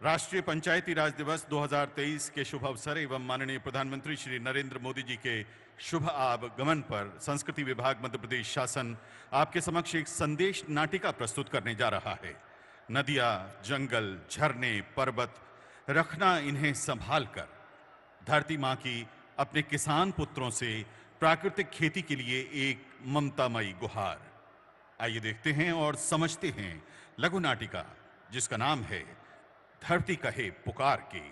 राष्ट्रीय पंचायती राज दिवस 2023 के शुभ अवसर एवं माननीय प्रधानमंत्री श्री नरेंद्र मोदी जी के शुभ आगमन पर संस्कृति विभाग मध्य प्रदेश शासन आपके समक्ष एक संदेश नाटिका प्रस्तुत करने जा रहा है। नदियां, जंगल, झरने, पर्वत, रखना इन्हें संभाल कर धरती मां की अपने किसान पुत्रों से प्राकृतिक खेती के लिए एक ममतामयी गुहार। आइए देखते हैं और समझते हैं लघु नाटिका जिसका नाम है धरती कहे पुकार की।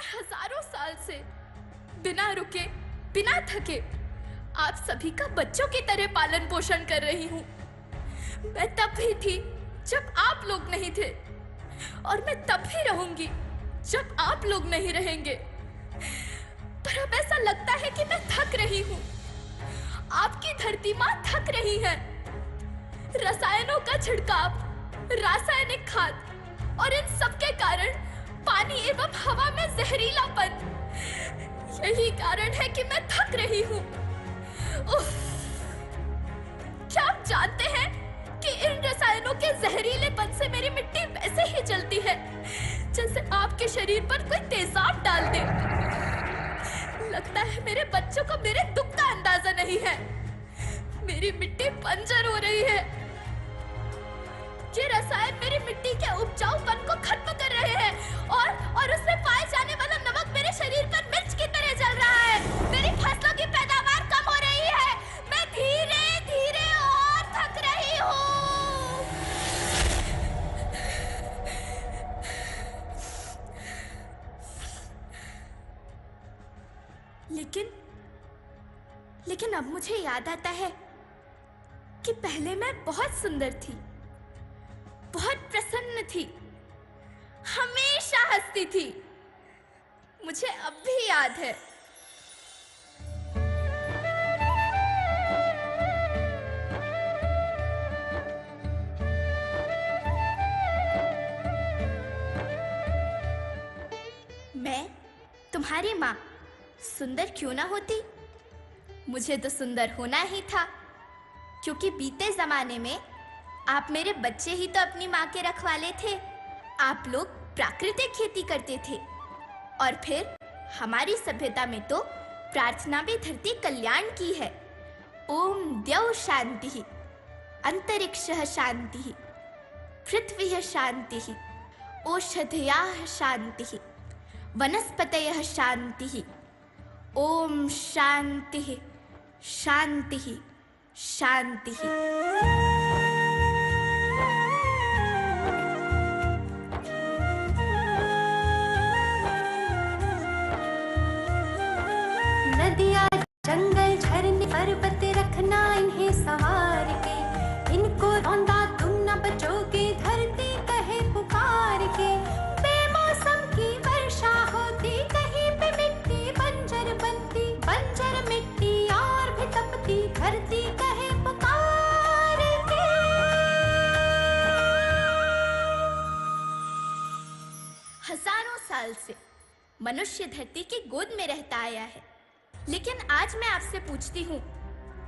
हजारों साल से बिना रुके, बिना थके आप सभी का बच्चों की तरह पालन पोषण कर रही हूँ। मैं तब भी थी जब आप लोग नहीं थे और मैं तब भी रहूंगी जब आप लोग नहीं रहेंगे। पर अब ऐसा लगता है कि मैं थक रही हूँ। आपकी धरती माँ थक रही है। रसायनों का छिड़काव, रासायनिक खाद और इन सब के कारण पानी एवं हवा में जहरीलापन, यही कारण है कि मैं थक रही हूँ। क्या आप जानते हैं कि इन रसायनों के जहरीलेपन से मेरी मिट्टी वैसे ही जलती है जैसे आपके शरीर पर कोई तेजाब डाल दे। लगता है मेरे बच्चों को मेरे दुख का अंदाजा नहीं है। मेरी मिट्टी बंजर हो रही है। ये रसायन मेरी मिट्टी के उपजाऊपन को खत्म कर रहे हैं और उसमें पाए जाने वाला नमक मेरे शरीर पर मिर्च की तरह जल रहा है। मेरी फसलों की पैदावार कम हो रही है। मैं धीरे धीरे और थक रही हूँ। लेकिन अब मुझे याद आता है कि पहले मैं बहुत सुंदर थी, बहुत प्रसन्न थी, हमेशा हंसती थी। मुझे अब भी याद है। मैं तुम्हारी माँ सुंदर क्यों ना होती? मुझे तो सुंदर होना ही था, क्योंकि बीते जमाने में आप मेरे बच्चे ही तो अपनी माँ के रखवाले थे। आप लोग प्राकृतिक खेती करते थे और फिर हमारी सभ्यता में तो प्रार्थना भी धरती कल्याण की है। ओम द्यौ शांति, अंतरिक्षः शांति, पृथ्वी शांति, औषधयः शांति, वनस्पतयः शांति। ओम शांति शांति शांति। नदियाँ, जंगल, झरने, पर्वत रखना इन्हें संवार के। इनको रौंदा तुम न बचोगे, धरती कहे पुकार के। बेमौसम की वर्षा होती, कहीं पे मिट्टी बंजर बनती। बंजर मिट्टी और भी तपती, धरती कहे पुकार के। हजारों साल से मनुष्य धरती की गोद में रहता आया है। लेकिन आज मैं आपसे पूछती हूँ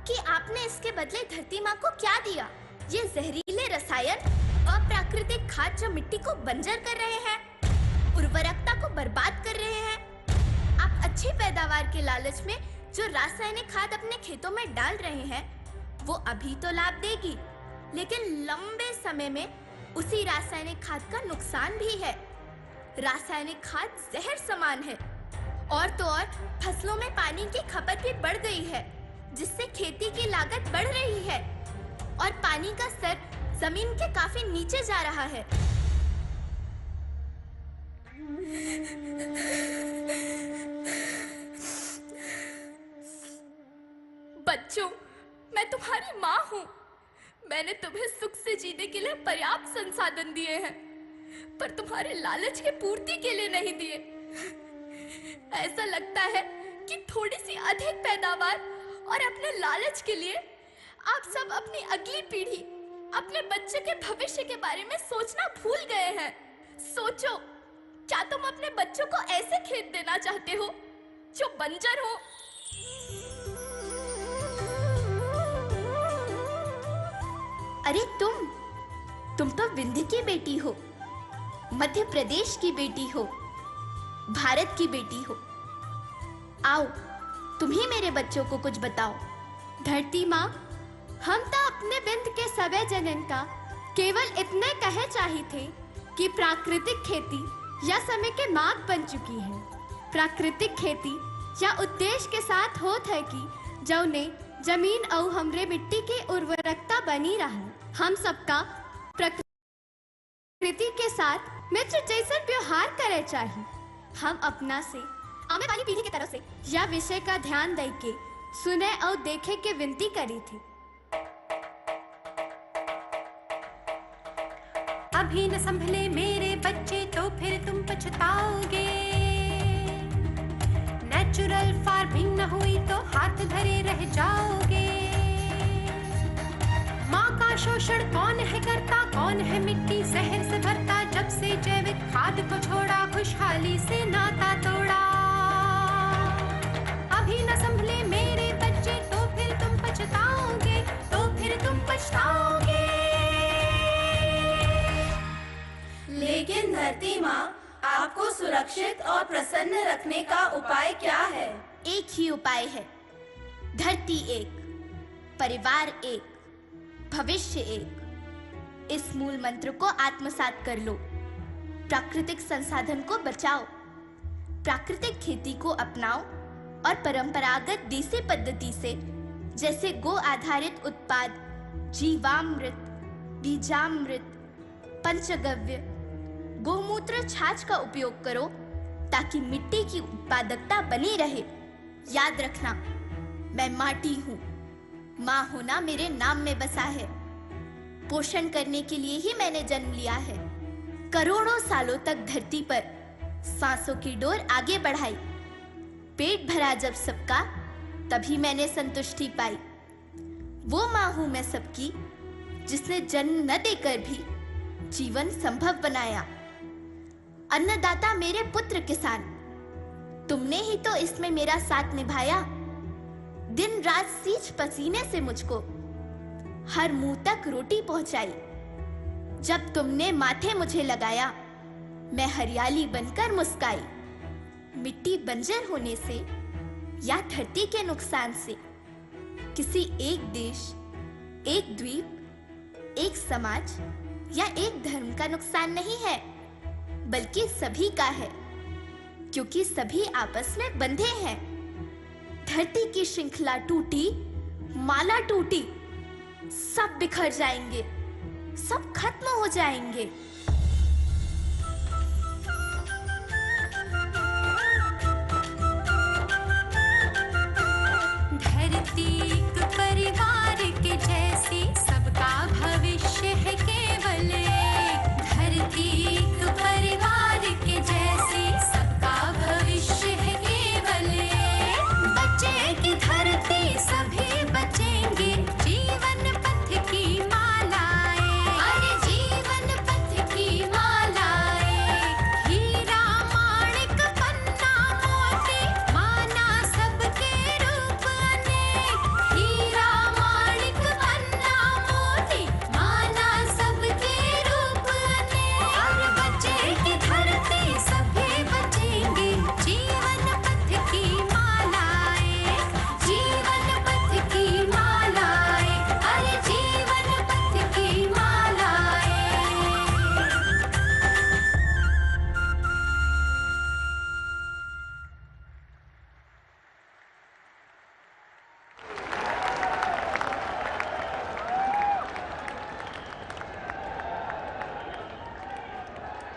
कि आपने इसके बदले धरती माँ को क्या दिया? ये जहरीले रसायन, अप्राकृतिक खाद जो मिट्टी को बंजर कर रहे हैं, उर्वरकता को बर्बाद कर रहे हैं। आप अच्छी पैदावार के लालच में जो रासायनिक खाद अपने खेतों में डाल रहे हैं, वो अभी तो लाभ देगी, लेकिन लंबे समय में उसी रासायनिक खाद का नुकसान भी है। रासायनिक खाद जहर समान है, और तो और फसलों में पानी की खपत भी बढ़ गई है, जिससे खेती की लागत बढ़ रही है और पानी का स्तर जमीन के काफी नीचे जा रहा है। बच्चों, मैं तुम्हारी माँ हूँ। मैंने तुम्हें सुख से जीने के लिए पर्याप्त संसाधन दिए हैं, पर तुम्हारे लालच की पूर्ति के लिए नहीं दिए। ऐसा लगता है कि थोड़ी सी अधिक पैदावार और अपने लालच के लिए आप सब अपनी अगली पीढ़ी, अपने बच्चे के भविष्य के बारे में सोचना भूल गए हैं। सोचो, क्या तुम अपने बच्चों को ऐसे खेत देना चाहते हो जो बंजर हो? अरे तुम तो विंध्य की बेटी हो, मध्य प्रदेश की बेटी हो, भारत की बेटी हो। आओ, तुम ही मेरे बच्चों को कुछ बताओ। धरती माँ, हम तो अपने बिंद के सवै जनन का केवल इतने कहे चाही थे कि प्राकृतिक खेती या समय के मार्ग बन चुकी है। प्राकृतिक खेती या उद्देश्य के साथ होत है कि जौने जमीन और हमरे मिट्टी की उर्वरकता बनी रहे। हम सबका प्रकृति के साथ मित्र जैसा व्यवहार करे चाहिए। हम अपना से आने वाली पीढ़ी की तरफ से यह विषय का ध्यान दे के सुने और देखे के विनती करी थी। अभी न संभले मेरे बच्चे तो फिर तुम पछताओगे। नेचुरल फार्मिंग न हुई तो हाथ धरे रह जाओगे। माँ का शोषण कौन है करता, कौन है मिट्टी जहर से भरता। जब से जैविक खाद को छोड़ा, खुशहाली से नाता तोड़ा। अभी न संभले मेरे बच्चे तो फिर तुम पछताओगे, तो फिर तुम पछताओगे। लेकिन धरती माँ, आपको सुरक्षित और प्रसन्न रखने का उपाय क्या है? एक ही उपाय है, धरती एक, परिवार एक, भविष्य एक। इस मूल मंत्र को आत्मसात कर लो। प्राकृतिक संसाधन को बचाओ, प्राकृतिक खेती को अपनाओ और परंपरागत देसी पद्धति से, जैसे गो आधारित उत्पाद, जीवामृत, बीजामृत, पंचगव्य, गोमूत्र, छाछ का उपयोग करो ताकि मिट्टी की उत्पादकता बनी रहे। याद रखना, मैं माटी हूँ। माँ होना मेरे नाम में बसा है। पोषण करने के लिए ही मैंने जन्म लिया है। करोड़ों सालों तक धरती पर सांसों की डोर आगे बढ़ाई। पेट भरा जब सबका, तभी मैंने संतुष्टि पाई। वो माँ हूँ मैं सबकी, जिसने जन्म न देकर भी जीवन संभव बनाया। अन्नदाता मेरे पुत्र किसान, तुमने ही तो इसमें मेरा साथ निभाया। दिन रात सींच पसीने से मुझको हर मुंह तक रोटी पहुंचाई। जब तुमने माथे मुझे लगाया, मैं हरियाली बनकर मुस्काई। मिट्टी बंजर होने से या धरती के नुकसान से किसी एक देश, एक द्वीप, एक समाज या एक धर्म का नुकसान नहीं है, बल्कि सभी का है, क्योंकि सभी आपस में बंधे हैं। धरती की श्रृंखला टूटी, माला टूटी, सब बिखर जाएंगे, सब खत्म हो जाएंगे।